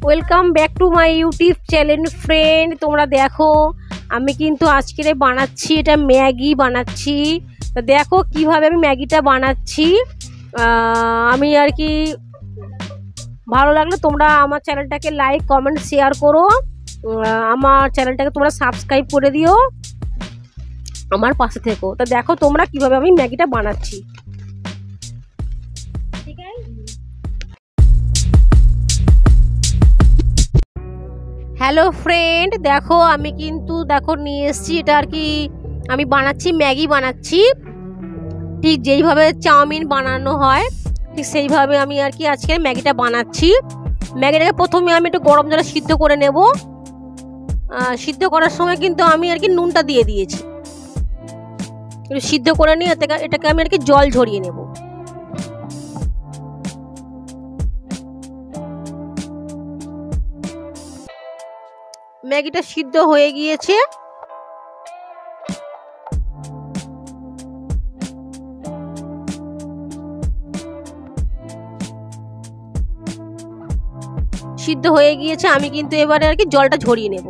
Welcome back to my YouTube channel friend. তোমরা দেখো আমি কিন্তু আজকে বানাচ্ছি, এটা ম্যাগি বানাচ্ছি। তা দেখো কিভাবে আমি ম্যাগিটা বানাচ্ছি। আমি আর কি ভালো লাগলে তোমরা আমার চ্যানেলটাকে লাইক কমেন্ট শেয়ার করো, আমার চ্যানেলটাকে তোমরা সাবস্ক্রাইব করে দিও, আমার পাশে থেকো। তা দেখো তোমরা কিভাবে আমি ম্যাগিটা বানাচ্ছি। হ্যালো ফ্রেন্ড, দেখো আমি কিন্তু নিয়ে এসেছি, এটা আর কি আমি বানাচ্ছি, ম্যাগি বানাচ্ছি। ঠিক যেইভাবে চাউমিন বানানো হয় ঠিক সেইভাবে আমি আর কি আজকে ম্যাগিটা বানাচ্ছি। ম্যাগিটাকে প্রথমে আমি একটু গরম জলে সিদ্ধ করে নেব। সিদ্ধ করার সময় কিন্তু আমি আর কি নুনটা দিয়ে দিয়েছি। একটু সিদ্ধ করে নিয়ে এটাকে আমি আর কি জল ঝরিয়ে নেব। ম্যাগিটা সিদ্ধ হয়ে গিয়েছে। সিদ্ধ হয়ে গিয়েছে, আমি কিন্তু এবারে আর কি জলটা ঝরিয়ে নেব।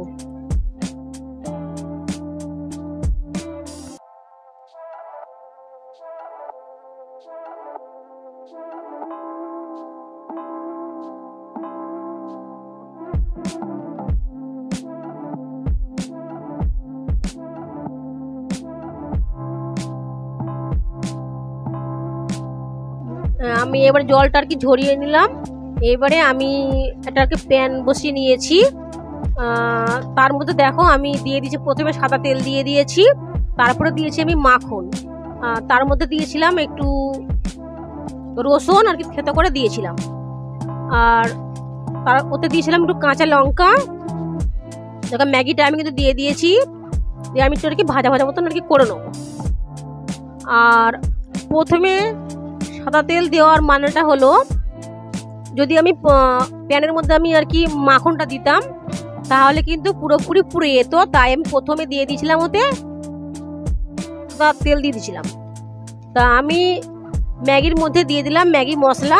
আমি এবার জলটা আর কি ঝরিয়ে নিলাম। এবারে আমি একটা আর কি প্যান বসিয়ে নিয়েছি। তার মধ্যে দেখো আমি দিয়ে দিয়েছি, প্রথমে সাদা তেল দিয়ে দিয়েছি, তারপরে দিয়েছি আমি মাখন। তার মধ্যে দিয়েছিলাম একটু রসুন আর কি থেতো করে দিয়েছিলাম, আর তার ওতে দিয়েছিলাম একটু কাঁচা লঙ্কা। দেখো ম্যাগিটা আমি কিন্তু দিয়ে দিয়েছি, দিয়ে আমি একটু আর কি ভাজা ভাজা মতন আর কি করে নেবো। আর প্রথমে সাদা তেল দেওয়ার মানেটা হলো, যদি আমি প্যানের মধ্যে আমি আর কি মাখনটা দিতাম তাহলে কিন্তু পুরোপুরি পুড়ে যেত, তাই আমি প্রথমে দিয়ে দিয়েছিলাম ওতে সাদা তেল দিয়ে দিয়েছিলাম। তা আমি ম্যাগির মধ্যে দিয়ে দিলাম ম্যাগি মশলা।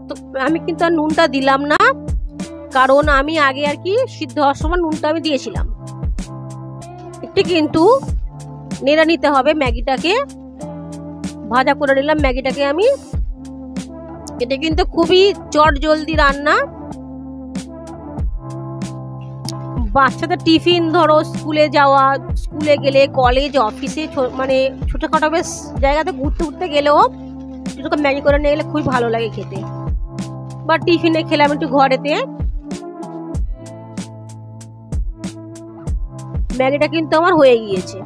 তো আমি কিন্তু আর নুনটা দিলাম না, কারণ আমি আগে আর কি সিদ্ধ হওয়ার সময় নুনটা আমি দিয়েছিলাম। একটু কিন্তু নেড়ে নিতে হবে ম্যাগিটাকে, ভাজা করে নিলাম ম্যাগিটাকে আমি। এটা কিন্তু খুবই চট জলদি রান্না। বাচ্চাদের টিফিন, ধরো স্কুলে যাওয়া, স্কুলে গেলে, কলেজ, অফিসে, মানে ছোটখাটো বেশ জায়গাতে ঘুরতে ঘুরতে গেলেও এরকম ম্যাগি করে নিয়ে গেলে খুবই ভালো লাগে খেতে, বা টিফিনে খেলাম একটু ঘরেতে। ম্যাগিটা কিন্তু আমার হয়ে গিয়েছে।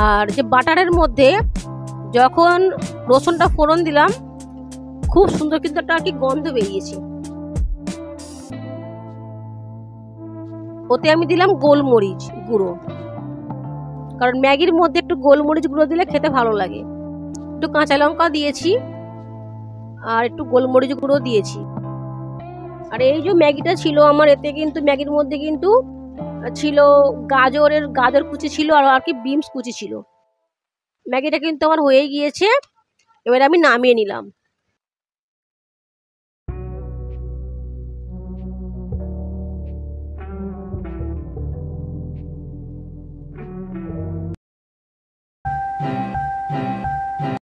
আর যে বাটারের মধ্যে যখন রসুনটা ফোড়ন দিলাম, খুব সুন্দর কিন্তু একটা আর কি গন্ধ বেরিয়েছে। ওতে আমি দিলাম গোলমরিচ গুঁড়ো, কারণ ম্যাগির মধ্যে একটু গোলমরিচ গুঁড়ো দিলে খেতে ভালো লাগে। একটু কাঁচা লঙ্কা দিয়েছি আর একটু গোলমরিচ গুঁড়ো দিয়েছি। আর এই যে ম্যাগিটা ছিল আমার, এতে কিন্তু ম্যাগির মধ্যে কিন্তু ছিল গাজর কুচি ছিল, আর কি বিনস কুচি ছিল। ম্যাগিটা কিন্তু আমার হয়ে গিয়েছে, এবার আমি নামিয়ে নিলাম।